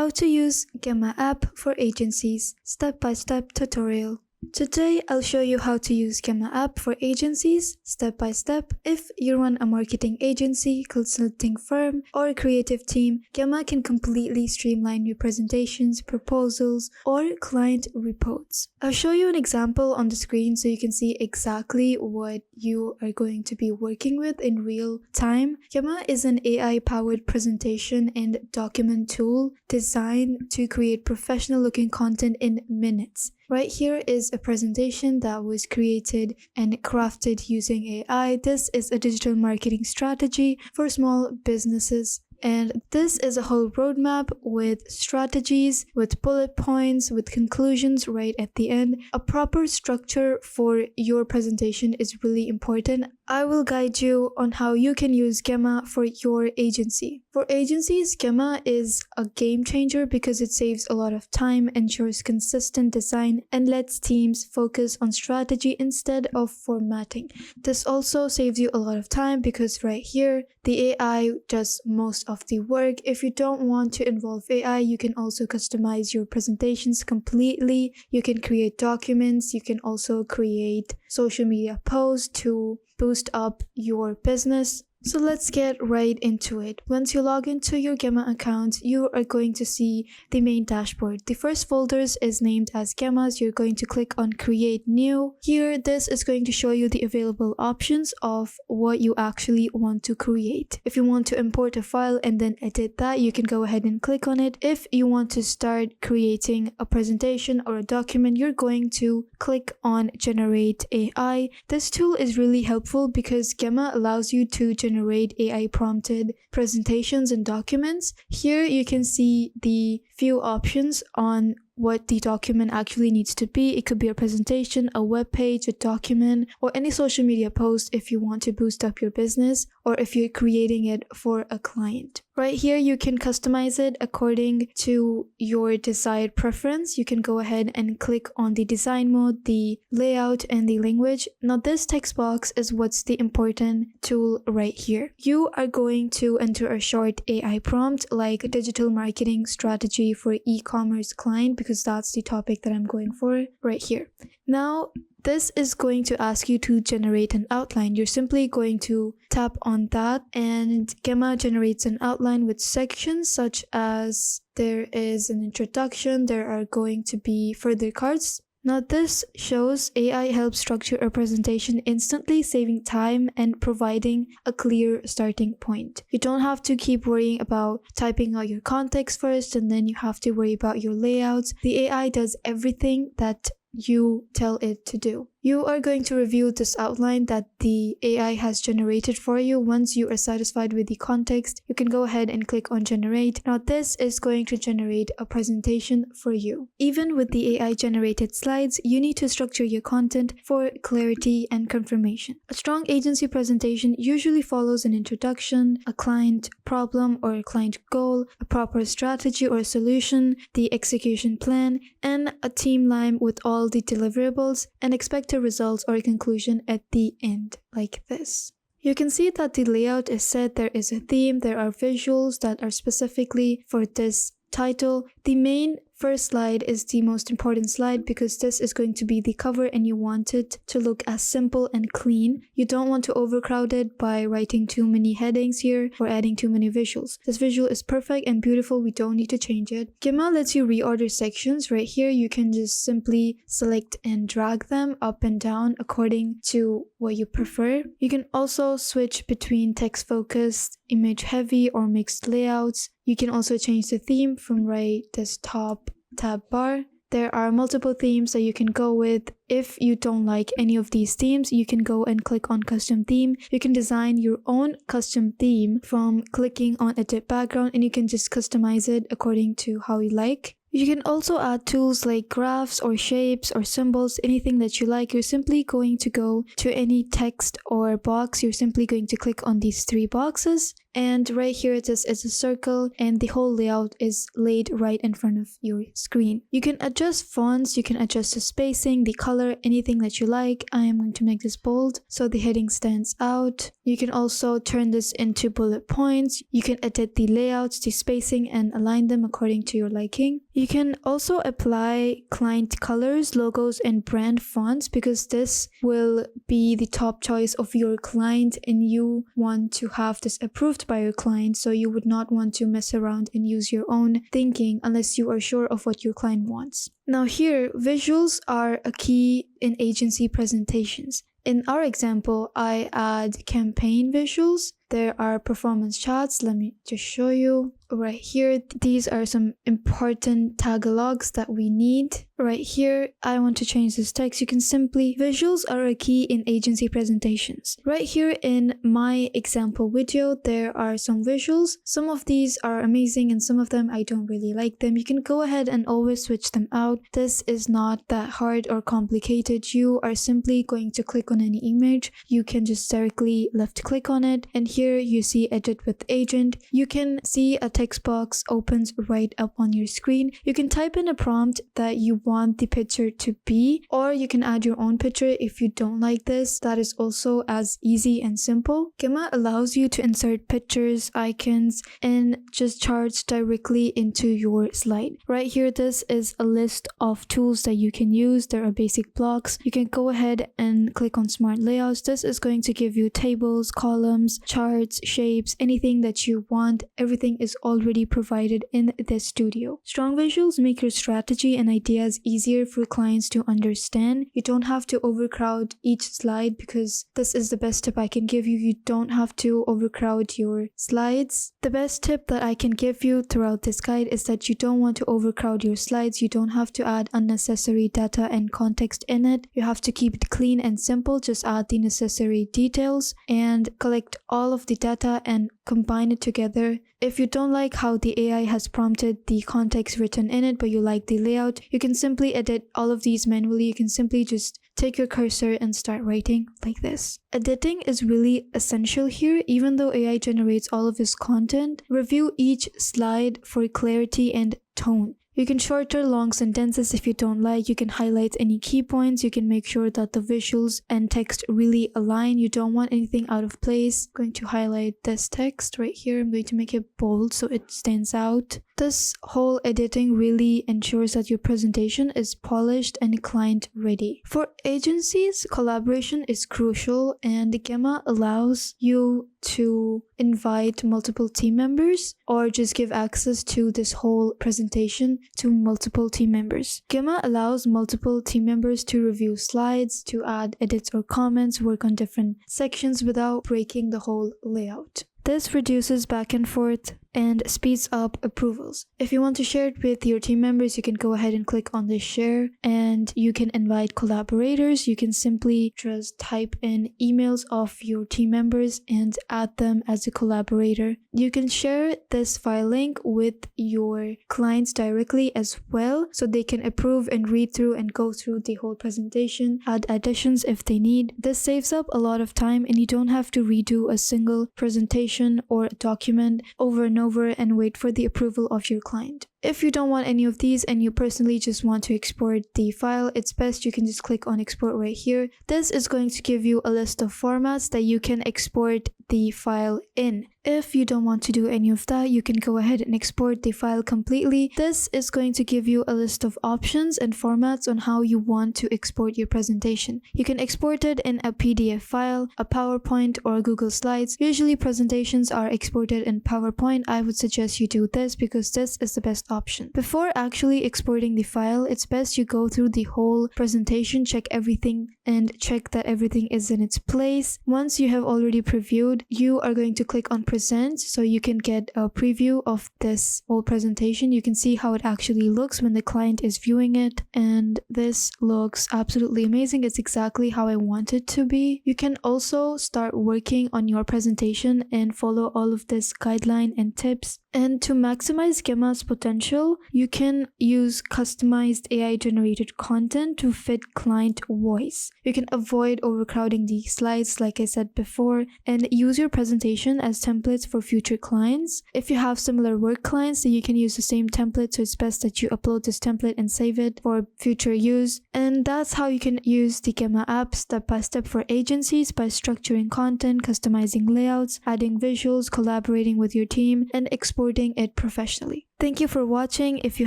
How to use Gamma app for agencies, step-by-step tutorial. Today, I'll show you how to use Gamma app for agencies, step by step. If you run a marketing agency, consulting firm, or a creative team, Gamma can completely streamline your presentations, proposals, or client reports. I'll show you an example on the screen so you can see exactly what you are going to be working with in real time. Gamma is an AI-powered presentation and document tool designed to create professional-looking content in minutes. Right here is a presentation that was created and crafted using AI. This is a digital marketing strategy for small businesses. And this is a whole roadmap with strategies, with bullet points, with conclusions right at the end. A proper structure for your presentation is really important. I will guide you on how you can use Gamma for your agency. For agencies, Gamma is a game changer because it saves a lot of time, ensures consistent design, and lets teams focus on strategy instead of formatting. This also saves you a lot of time because right here, the AI does most of the work. If you don't want to involve AI, you can also customize your presentations completely. You can create documents. You can also create social media posts to boost up your business. So let's get right into it. Once you log into your Gamma account, you are going to see the main dashboard. The first folder is named as Gammas. You're going to click on Create New. Here, this is going to show you the available options of what you actually want to create. If you want to import a file and then edit that, you can go ahead and click on it. If you want to start creating a presentation or a document, you're going to click on Generate AI. This tool is really helpful because Gamma allows you to generate AI prompted presentations and documents. Here you can see the few options on what the document actually needs to be. It could be a presentation, a web page, a document, or any social media post if you want to boost up your business or if you're creating it for a client. Right here, you can customize it according to your desired preference. You can go ahead and click on the design mode, the layout, and the language. Now, this text box is what's the important tool right here. You are going to enter a short AI prompt like digital marketing strategy for e-commerce client because that's the topic that I'm going for right here. Now, this is going to ask you to generate an outline. You're simply going to tap on that and Gamma generates an outline with sections such as there is an introduction, there are going to be further cards. Now this shows AI helps structure a presentation instantly, saving time and providing a clear starting point. You don't have to keep worrying about typing out your context first and then you have to worry about your layouts. The AI does everything that you tell it to do. You are going to review this outline that the AI has generated for you. Once you are satisfied with the context, you can go ahead and click on Generate. Now this is going to generate a presentation for you. Even with the AI generated slides, you need to structure your content for clarity and confirmation. A strong agency presentation usually follows an introduction, a client problem or a client goal, a proper strategy or solution, the execution plan, and a timeline with all the deliverables and expected results or a conclusion at the end, like this. You can see that the layout is set, there is a theme, there are visuals that are specifically for this title. The main first slide is the most important slide because this is going to be the cover and you want it to look as simple and clean. You don't want to overcrowd it by writing too many headings here or adding too many visuals. This visual is perfect and beautiful. We don't need to change it. Gamma lets you reorder sections. Right here, you can just simply select and drag them up and down according to what you prefer. You can also switch between text focused, image heavy, or mixed layouts. You can also change the theme from right this top tab bar. There are multiple themes that you can go with. If you don't like any of these themes, you can go and click on custom theme. You can design your own custom theme from clicking on edit background and you can just customize it according to how you like. You can also add tools like graphs or shapes or symbols, anything that you like. You're simply going to go to any text or box. You're simply going to click on these three boxes And right here this is a circle and the whole layout is laid right in front of your screen. You can adjust fonts, you can adjust the spacing, the color, anything that you like. I am going to make this bold so the heading stands out. You can also turn this into bullet points. You can edit the layouts, the spacing, and align them according to your liking. You can also apply client colors, logos, and brand fonts because this will be the top choice of your client and you want to have this approved by your client, so you would not want to mess around and use your own thinking unless you are sure of what your client wants. Now here, visuals are a key in agency presentations. In our example, I add campaign visuals. There are performance charts. Let me just show you. Right here, these are some important tagalogs that we need. Right here, I want to change this text. You can simply, visuals are a key in agency presentations. Right here in my example video, there are some visuals. Some of these are amazing and some of them I don't really like them. You can go ahead and always switch them out. This is not that hard or complicated. You are simply going to click on any image. You can just directly left click on it. And here you see edit with agent. You can see a text box opens right up on your screen. You can type in a prompt that you want the picture to be, or you can add your own picture if you don't like this. That is also as easy and simple. Gamma allows you to insert pictures, icons, and just charts directly into your slide. Right here, this is a list of tools that you can use. There are basic blocks. You can go ahead and click on smart layouts. This is going to give you tables, columns, charts, shapes, anything that you want. Everything is already provided in this studio. Strong visuals make your strategy and ideas easier for clients to understand. You don't have to overcrowd each slide because this is the best tip I can give you. You don't have to overcrowd your slides. The best tip that I can give you throughout this guide is that you don't want to overcrowd your slides. You don't have to add unnecessary data and context in it. You have to keep it clean and simple. Just add the necessary details and collect all of the data and combine it together. If you don't like how the AI has prompted the context written in it, but you like the layout, you can simply edit all of these manually. You can simply just take your cursor and start writing like this. Editing is really essential here. Even though AI generates all of this content, review each slide for clarity and tone. You can shorter long sentences if you don't like. You can highlight any key points. You can make sure that the visuals and text really align. You don't want anything out of place. I'm going to highlight this text right here. I'm going to make it bold so it stands out. This whole editing really ensures that your presentation is polished and client ready. For agencies, collaboration is crucial, and Gamma allows you to invite multiple team members or just give access to this whole presentation to multiple team members. Gamma allows multiple team members to review slides, to add edits or comments, work on different sections without breaking the whole layout. This reduces back and forth and speeds up approvals. If you want to share it with your team members, you can go ahead and click on this share and you can invite collaborators. You can simply just type in emails of your team members and add them as a collaborator. You can share this file link with your clients directly as well so they can approve and read through and go through the whole presentation, add additions if they need. This saves up a lot of time and you don't have to redo a single presentation or document over and over and wait for the approval of your client. If you don't want any of these and you personally just want to export the file, it's best you can just click on export right here. This is going to give you a list of formats that you can export the file in. If you don't want to do any of that, you can go ahead and export the file completely. This is going to give you a list of options and formats on how you want to export your presentation. You can export it in a PDF file, a PowerPoint, or Google Slides. Usually presentations are exported in PowerPoint. I would suggest you do this because this is the best option. Before actually exporting the file, it's best you go through the whole presentation, check everything, and check that everything is in its place. Once you have already previewed, you are going to click on present so you can get a preview of this whole presentation. You can see how it actually looks when the client is viewing it, and this looks absolutely amazing. It's exactly how I want it to be. You can also start working on your presentation and follow all of this guideline and tips. And to maximize Gemma's potential, you can use customized AI-generated content to fit client voice. You can avoid overcrowding the slides, like I said before, and use your presentation as templates for future clients. If you have similar work clients, then you can use the same template, so it's best that you upload this template and save it for future use. And that's how you can use the Gemma app step by step for agencies, by structuring content, customizing layouts, adding visuals, collaborating with your team, and exporting it professionally. Thank you for watching. If you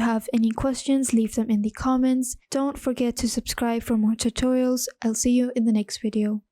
have any questions, leave them in the comments. Don't forget to subscribe for more tutorials. I'll see you in the next video.